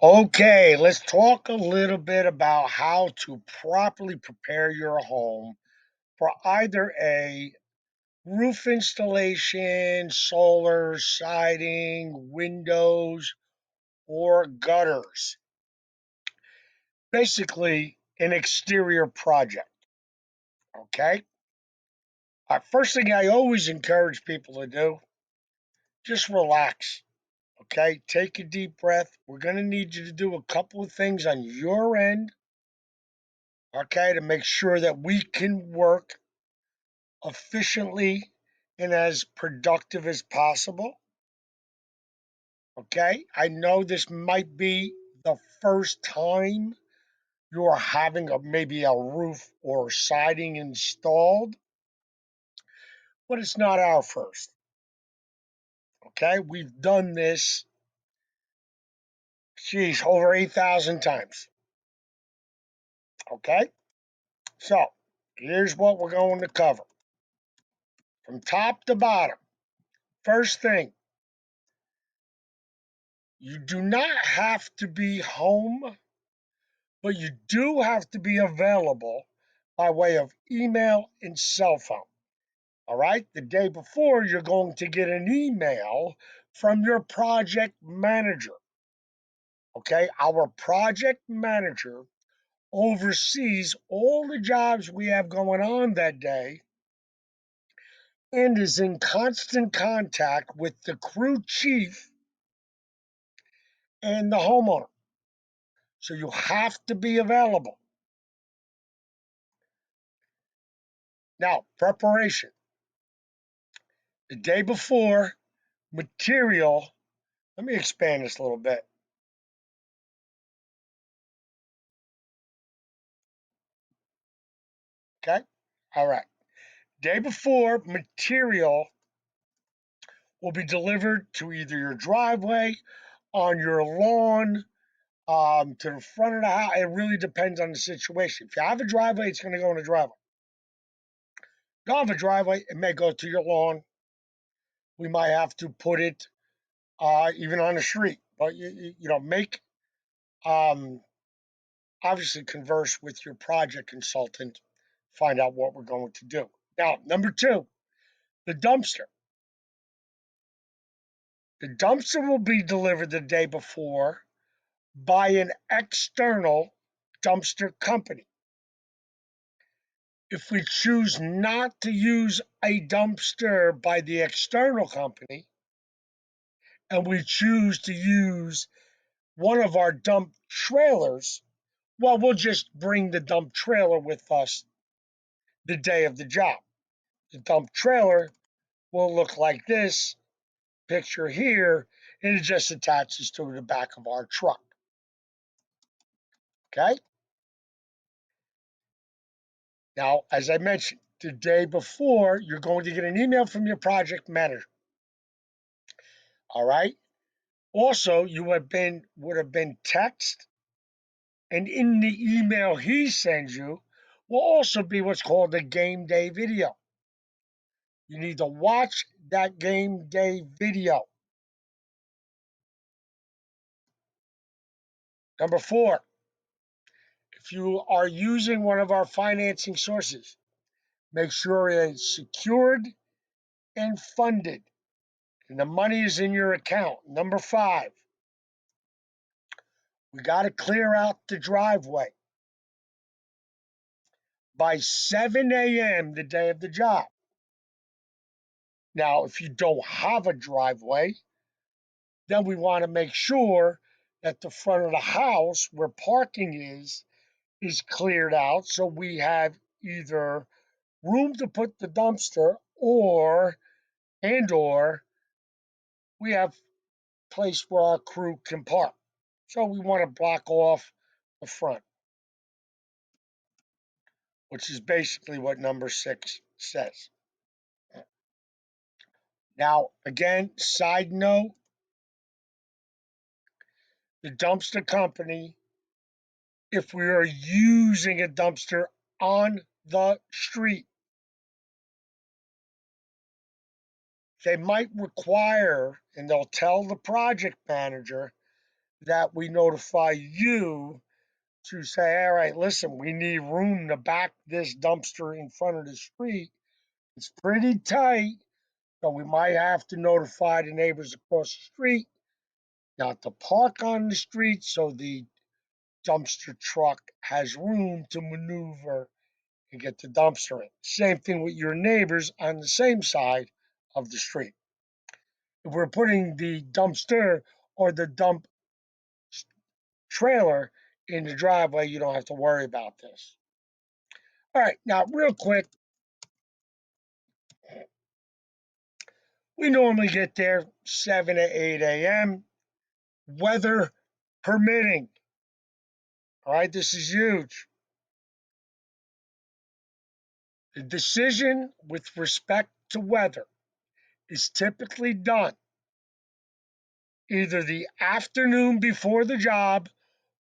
Okay, let's talk a little bit about how to properly prepare your home for either a roof installation, solar, siding, windows, or gutters. Basically, an exterior project. Okay? First thing I always encourage people to do, just relax. Okay? Take a deep breath. We're going to need you to do a couple of things on your end, okay, to make sure that we can work efficiently and as productive as possible. Okay, I know this might be the first time you're having maybe a roof or siding installed, but it's not our first. Okay, we've done this, geez, over 8,000 times. Okay, so here's what we're going to cover from top to bottom. First thing, you do not have to be home, but you do have to be available by way of email and cell phone. All right. The day before, you're going to get an email from your project manager. Okay. Our project manager oversees all the jobs we have going on that day and is in constant contact with the crew chief and the homeowner. So you have to be available. Now, preparation. The day before, material. Let me expand this a little bit. Okay. All right. Day before, material will be delivered to either your driveway, on your lawn, to the front of the house. It really depends on the situation. If you have a driveway, it's going to go in the driveway. If you don't have a driveway, it may go to your lawn. We might have to put it even on the street. But make um, obviously converse with your project consultant, find out what we're going to do. Now, number two, the dumpster. The dumpster will be delivered the day before by an external dumpster company. If we choose not to use a dumpster by the external company and we choose to use one of our dump trailers, well, we'll just bring the dump trailer with us the day of the job. The dump trailer will look like this picture here, and it just attaches to the back of our truck. Okay. Now, as I mentioned, the day before, you're going to get an email from your project manager. All right. Also, you would have been text, and in the email he sends you will also be what's called a game day video. You need to watch that game day video. Number four, if you are using one of our financing sources, make sure it's secured and funded, and the money is in your account. Number five, we got to clear out the driveway by 7 a.m. the day of the job. Now, if you don't have a driveway, then we want to make sure that the front of the house where parking is cleared out so we have either room to put the dumpster or we have place where our crew can park. So we want to block off the front, which is basically what number six says. Now, again, side note, the dumpster company, if we are using a dumpster on the street, they might require, and they'll tell the project manager that we notify you to say, all right, listen, we need room to back this dumpster in front of the street. It's pretty tight, so we might have to notify the neighbors across the street not to park on the street so the dumpster truck has room to maneuver and get the dumpster in. Same thing with your neighbors on the same side of the street. If we're putting the dumpster or the dump trailer in the driveway, you don't have to worry about this. All right, now, real quick, we normally get there 7 to 8 a.m., weather permitting. All right, this is huge. The decision with respect to weather is typically done either the afternoon before the job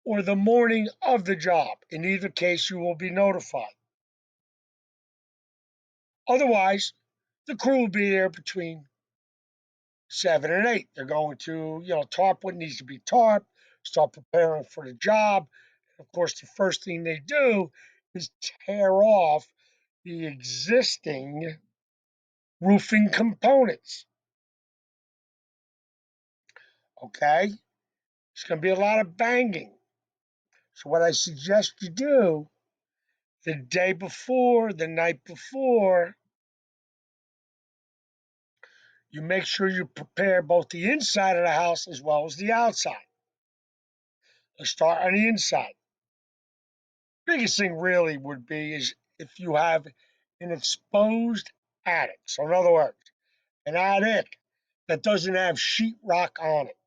or the morning of the job. In either case, you will be notified. Otherwise, the crew will be there between 7 and 8. They're going to, tarp what needs to be tarped, start preparing for the job. And of course, the first thing they do is tear off the existing roofing components. Okay? It's going to be a lot of banging. So, what I suggest you do the day before, the night before, you make sure you prepare both the inside of the house as well as the outside. Let's start on the inside. Biggest thing really would be is if you have an exposed attic. So, in other words, an attic that doesn't have sheetrock on it.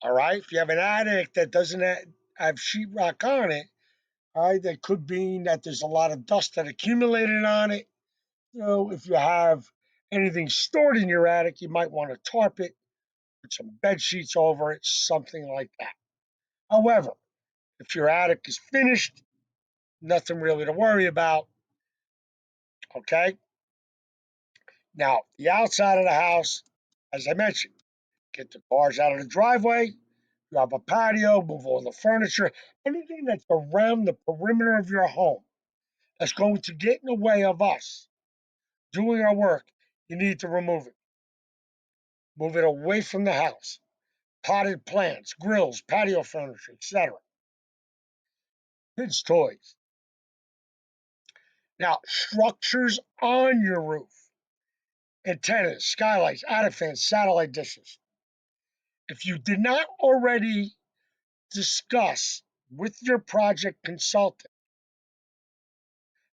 All right. If you have an attic that doesn't have sheetrock on it, all right, that could mean that there's a lot of dust that accumulated on it. If you have anything stored in your attic, you might want to tarp it, put some bed sheets over it, something like that. However, if your attic is finished, nothing really to worry about. Okay. Now, the outside of the house, as I mentioned, get the cars out of the driveway. You have a patio, move all the furniture, anything that's around the perimeter of your home that's going to get in the way of us doing our work. You need to remove it. Move it away from the house. Potted plants, grills, patio furniture, etc. Kids' toys. Now, structures on your roof, antennas, skylights, attic fans, satellite dishes. If you did not already discuss with your project consultant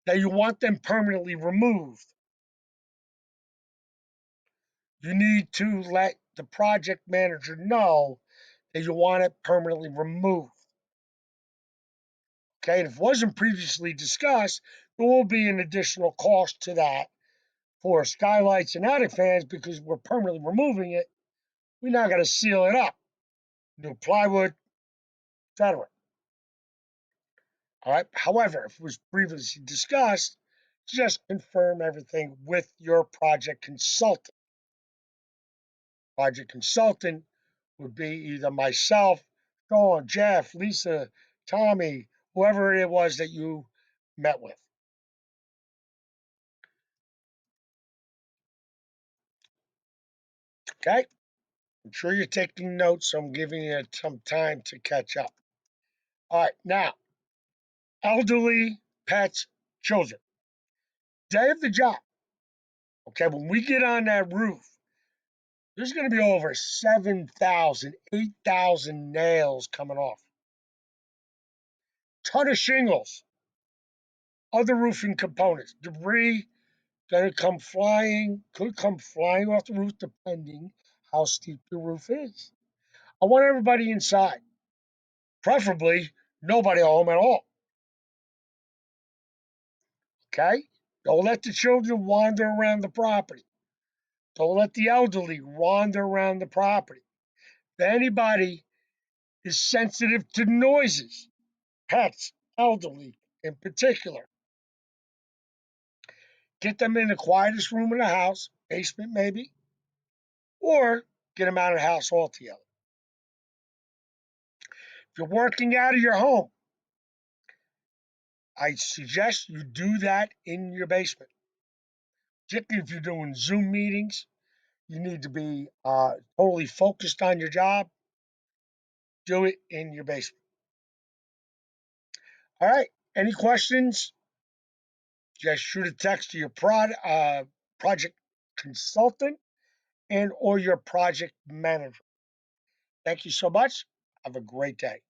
that you want them permanently removed, you need to let the project manager know that you want it permanently removed. Okay, and if it wasn't previously discussed, there will be an additional cost to that for skylights and attic fans because we're permanently removing it. We now got to seal it up, new plywood, etc. All right. However, if it was previously discussed, just confirm everything with your project consultant. Project consultant would be either myself, Sean, Jeff, Lisa, Tommy, whoever it was that you met with. Okay. I'm sure you're taking notes, so I'm giving you some time to catch up. All right. Now, elderly, pets, children. Day of the job. Okay. When we get on that roof, there's going to be over 7,000, 8,000 nails coming off. Ton of shingles, other roofing components, debris going to come flying, could come flying off the roof depending how steep the roof is. I want everybody inside, preferably nobody home at all. Okay? Don't let the children wander around the property. Don't let the elderly wander around the property. If anybody is sensitive to noises, pets, elderly in particular, get them in the quietest room in the house, basement maybe, or get them out of the house altogether. If you're working out of your home, I suggest you do that in your basement. Particularly if you're doing Zoom meetings, you need to be totally focused on your job. Do it in your basement. All right. Any questions? Just shoot a text to your project consultant and or your project manager. Thank you so much. Have a great day.